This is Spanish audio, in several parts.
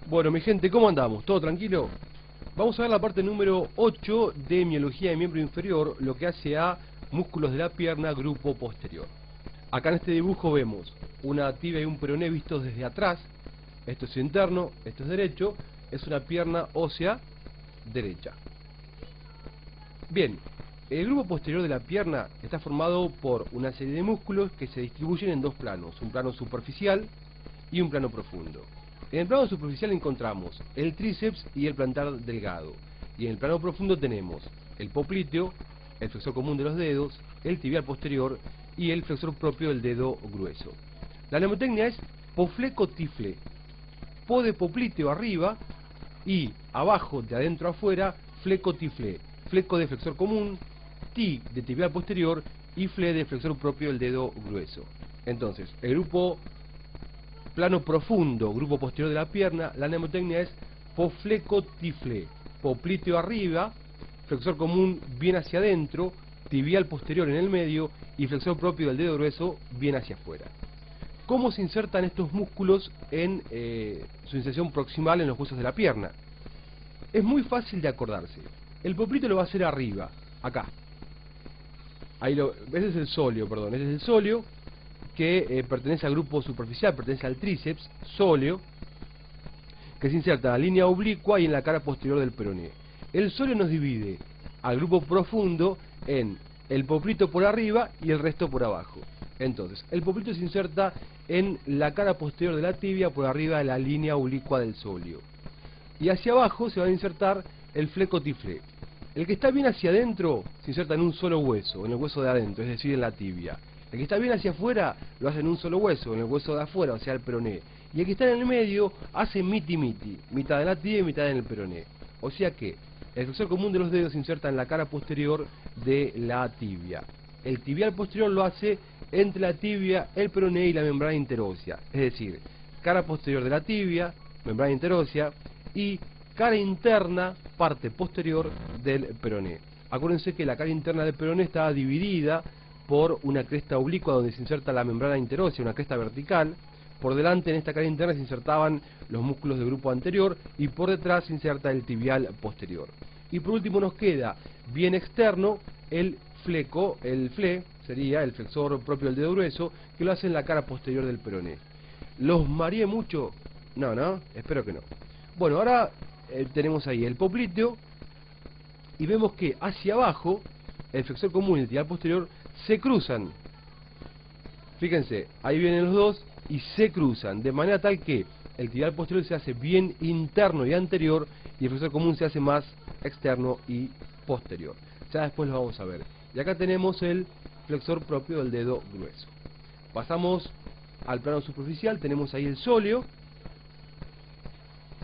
Bueno, mi gente, ¿cómo andamos? ¿Todo tranquilo? Vamos a ver la parte número 8 de miología de miembro inferior, lo que hace a músculos de la pierna, grupo posterior. Acá en este dibujo vemos una tibia y un peroné vistos desde atrás. Esto es interno, esto es derecho, es una pierna ósea derecha. Bien, el grupo posterior de la pierna está formado por una serie de músculos que se distribuyen en dos planos, un plano superficial y un plano profundo. En el plano superficial encontramos el tríceps y el plantar delgado, y en el plano profundo tenemos el popliteo, el flexor común de los dedos, el tibial posterior y el flexor propio del dedo grueso. La mnemotecnia es pofleco-tifle, po de popliteo arriba y abajo, de adentro a afuera, fleco-tifle, fleco de flexor común, ti de tibial posterior y fle de flexor propio del dedo grueso. Entonces, el grupo plano profundo, grupo posterior de la pierna, la mnemotecnia es pofleco-tifle, popliteo arriba, flexor común bien hacia adentro, tibial posterior en el medio y flexor propio del dedo grueso bien hacia afuera. ¿Cómo se insertan estos músculos en su inserción proximal en los huesos de la pierna? Es muy fácil de acordarse. El popliteo lo va a hacer arriba, acá. Ese es el sóleo, perdón, ese es el sóleo que pertenece al grupo superficial, pertenece al tríceps, sóleo, que se inserta en la línea oblicua y en la cara posterior del peroné. El sóleo nos divide al grupo profundo en el popliteo por arriba y el resto por abajo. Entonces, el popliteo se inserta en la cara posterior de la tibia por arriba de la línea oblicua del sóleo. Y hacia abajo se va a insertar el fleco-tifle. El que está bien hacia adentro se inserta en un solo hueso, en el hueso de adentro, es decir, en la tibia. El que está bien hacia afuera lo hace en un solo hueso, en el hueso de afuera, o sea, el peroné. Y el que está en el medio hace miti-miti, mitad en la tibia y mitad en el peroné. O sea que el flexor común de los dedos se inserta en la cara posterior de la tibia. El tibial posterior lo hace entre la tibia, el peroné y la membrana interósea. Es decir, cara posterior de la tibia, membrana interósea, y cara interna, parte posterior del peroné. Acuérdense que la cara interna del peroné está dividida por una cresta oblicua donde se inserta la membrana interósea, una cresta vertical. Por delante en esta cara interna se insertaban los músculos del grupo anterior y por detrás se inserta el tibial posterior. Y por último nos queda bien externo el fleco, el fle, sería el flexor propio del dedo grueso, que lo hace en la cara posterior del peroné. ¿Los mareé mucho? No, espero que no. Bueno, ahora tenemos ahí el popliteo y vemos que hacia abajo el flexor común y el tibial posterior se cruzan. Fíjense, ahí vienen los dos y se cruzan, de manera tal que el tibial posterior se hace bien interno y anterior y el flexor común se hace más externo y posterior. Ya después lo vamos a ver. Y acá tenemos el flexor propio del dedo grueso. Pasamos al plano superficial, tenemos ahí el sóleo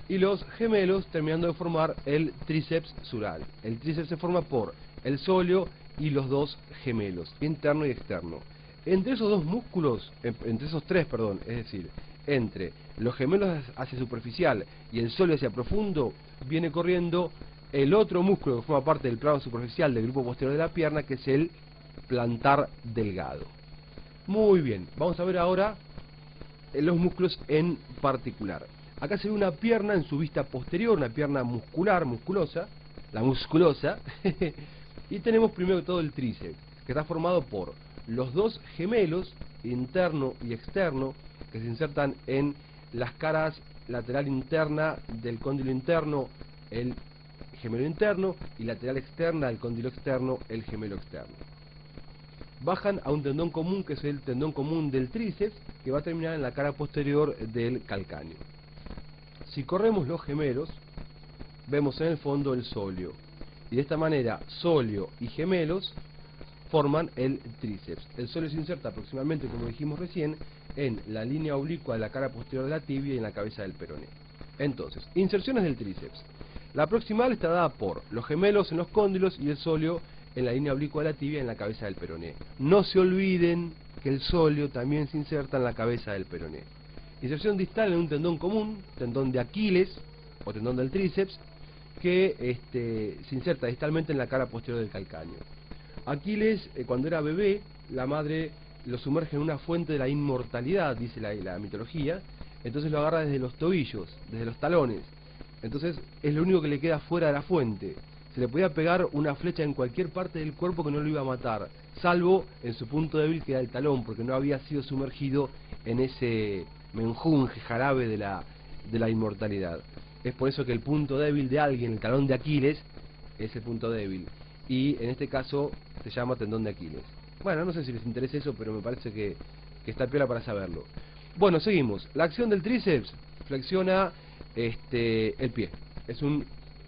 y los gemelos terminando de formar el tríceps sural. El tríceps se forma por el sóleo y los dos gemelos, interno y externo. Entre esos dos músculos, entre esos tres, perdón, es decir, entre los gemelos hacia superficial y el sóleo hacia profundo, viene corriendo el otro músculo que forma parte del plano superficial del grupo posterior de la pierna, que es el plantar delgado. Muy bien, vamos a ver ahora los músculos en particular. Acá se ve una pierna en su vista posterior, una pierna muscular, musculosa, la musculosa, y tenemos primero que todo el tríceps, que está formado por los dos gemelos, interno y externo, que se insertan en las caras lateral interna del cóndilo interno, el gemelo interno, y lateral externa del cóndilo externo, el gemelo externo. Bajan a un tendón común, que es el tendón común del tríceps, que va a terminar en la cara posterior del calcáneo. Si corremos los gemelos, vemos en el fondo el sóleo. Y de esta manera, sóleo y gemelos forman el tríceps. El sóleo se inserta aproximadamente, como dijimos recién, en la línea oblicua de la cara posterior de la tibia y en la cabeza del peroné. Entonces, inserciones del tríceps. La proximal está dada por los gemelos en los cóndilos y el sóleo en la línea oblicua de la tibia y en la cabeza del peroné. No se olviden que el sóleo también se inserta en la cabeza del peroné. Inserción distal en un tendón común, tendón de Aquiles o tendón del tríceps, que se inserta distalmente en la cara posterior del calcáneo. Aquiles, cuando era bebé, la madre lo sumerge en una fuente de la inmortalidad, dice la mitología, entonces lo agarra desde los tobillos, desde los talones. Entonces es lo único que le queda fuera de la fuente. Se le podía pegar una flecha en cualquier parte del cuerpo que no lo iba a matar, salvo en su punto débil, que era el talón, porque no había sido sumergido en ese menjunje jarabe de la inmortalidad. Es por eso que el punto débil de alguien, el talón de Aquiles, es el punto débil. Y en este caso se llama tendón de Aquiles. Bueno, no sé si les interesa eso, pero me parece que está piola para saberlo. Bueno, seguimos. La acción del tríceps flexiona el pie. Es un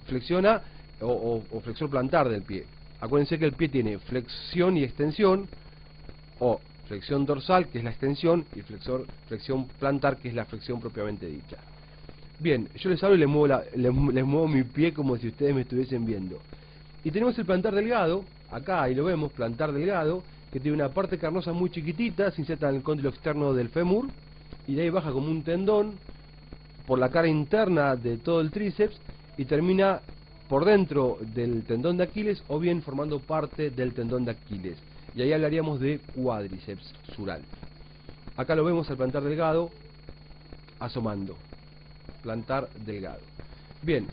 flexiona o flexor plantar del pie. Acuérdense que el pie tiene flexión y extensión, o flexión dorsal, que es la extensión, y flexión plantar, que es la flexión propiamente dicha. Bien, yo les hablo y les muevo mi pie como si ustedes me estuviesen viendo. Y tenemos el plantar delgado, acá ahí lo vemos, plantar delgado, que tiene una parte carnosa muy chiquitita, se inserta en el cóndilo externo del fémur, y de ahí baja como un tendón por la cara interna de todo el tríceps y termina por dentro del tendón de Aquiles o bien formando parte del tendón de Aquiles. Y ahí hablaríamos de cuádriceps sural. Acá lo vemos al plantar delgado asomando. Plantar delgado. Bien,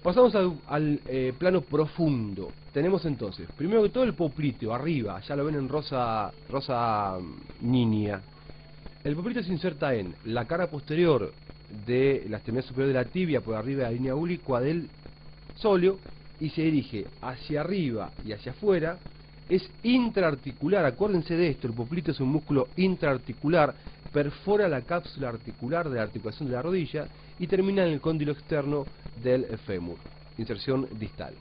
pasamos al plano profundo. Tenemos entonces, primero que todo el popliteo, arriba, ya lo ven en rosa niña. El popliteo se inserta en la cara posterior de la extremidad superior de la tibia, por arriba de la línea oblicua del sóleo, y se dirige hacia arriba y hacia afuera. Es intraarticular, acuérdense de esto, el popliteo es un músculo intraarticular, perfora la cápsula articular de la articulación de la rodilla y termina en el cóndilo externo del fémur, inserción distal.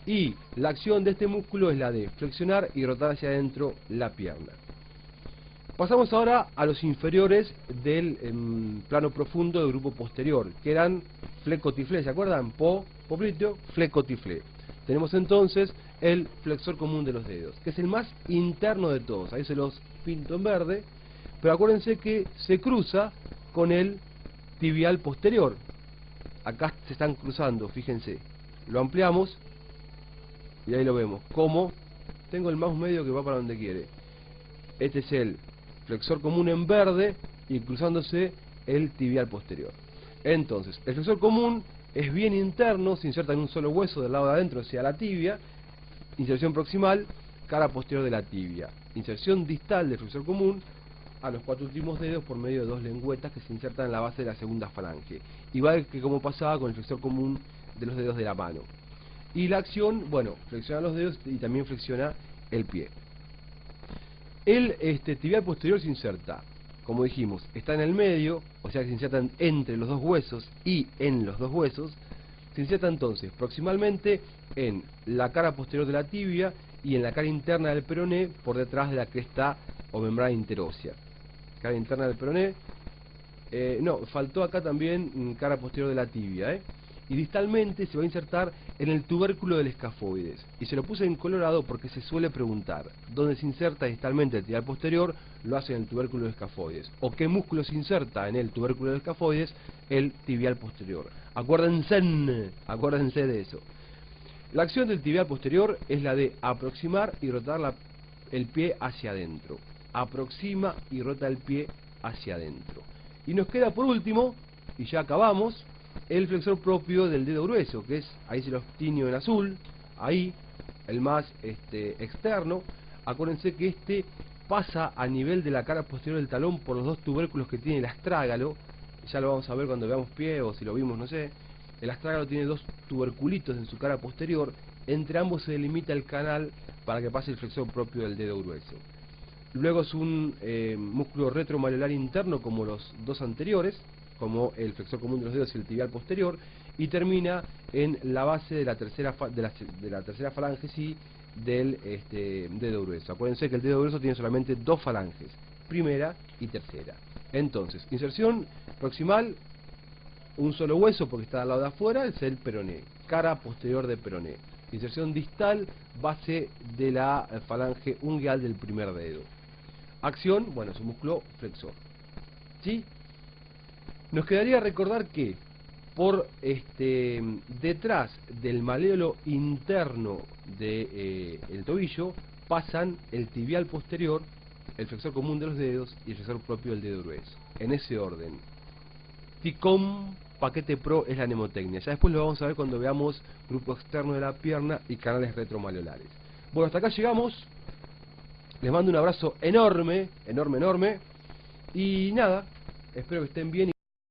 Y la acción de este músculo es la de flexionar y rotar hacia adentro la pierna. Pasamos ahora a los inferiores del plano profundo del grupo posterior, que eran flecotiflé, ¿se acuerdan? Popliteo, flecotiflé. Tenemos entonces el flexor común de los dedos, que es el más interno de todos. Ahí se los pinto en verde, pero acuérdense que se cruza con el tibial posterior. Acá se están cruzando, fíjense. Lo ampliamos y ahí lo vemos. Como tengo el mouse medio que va para donde quiere. Este es el flexor común en verde y cruzándose el tibial posterior. Entonces, el flexor común es bien interno, se inserta en un solo hueso del lado de adentro hacia la tibia. Inserción proximal, cara posterior de la tibia. Inserción distal del flexor común a los 4 últimos dedos por medio de 2 lengüetas que se insertan en la base de la segunda falange. Igual que como pasaba con el flexor común de los dedos de la mano. Y la acción, bueno, flexiona los dedos y también flexiona el pie. El tibial posterior se inserta, como dijimos, está en el medio, o sea que se insertan entre los dos huesos y en los dos huesos. Se inserta entonces proximalmente en la cara posterior de la tibia y en la cara interna del peroné por detrás de la cresta o membrana interósea. Cara interna del peroné, no, faltó acá también cara posterior de la tibia, y distalmente se va a insertar en el tubérculo del escafoides. Y se lo puse en colorado porque se suele preguntar dónde se inserta distalmente el tibial posterior, lo hace en el tubérculo del escafoides. O qué músculo se inserta en el tubérculo del escafoides, el tibial posterior. Acuérdense de eso. La acción del tibial posterior es la de aproximar y rotar el pie hacia adentro. Aproxima y rota el pie hacia adentro. Y nos queda por último, y ya acabamos, el flexor propio del dedo grueso, que es, ahí se los tiño en azul, ahí, el más externo. Acuérdense que pasa a nivel de la cara posterior del talón por los dos tubérculos que tiene el astrágalo. Ya lo vamos a ver cuando veamos pie, o si lo vimos, no sé. El astrágalo tiene dos tuberculitos en su cara posterior, entre ambos se delimita el canal para que pase el flexor propio del dedo grueso. Luego es un músculo retromalleolar interno como los dos anteriores, como el flexor común de los dedos y el tibial posterior, y termina en la base de la tercera falange, sí, del dedo grueso. Acuérdense que el dedo grueso tiene solamente dos falanges, primera y tercera. Entonces, inserción proximal, un solo hueso porque está al lado de afuera, es el peroné, cara posterior de peroné. Inserción distal, base de la falange ungueal del primer dedo. Acción, bueno, es un músculo flexor. ¿Sí? Nos quedaría recordar que por detrás del maléolo interno del tobillo pasan el tibial posterior, el flexor común de los dedos y el flexor propio del dedo grueso. En ese orden. TICOM paquete Pro es la mnemotecnia. Ya después lo vamos a ver cuando veamos grupo externo de la pierna y canales retromalolares. Bueno, hasta acá llegamos. Les mando un abrazo enorme, enorme, enorme. Y nada, espero que estén bien.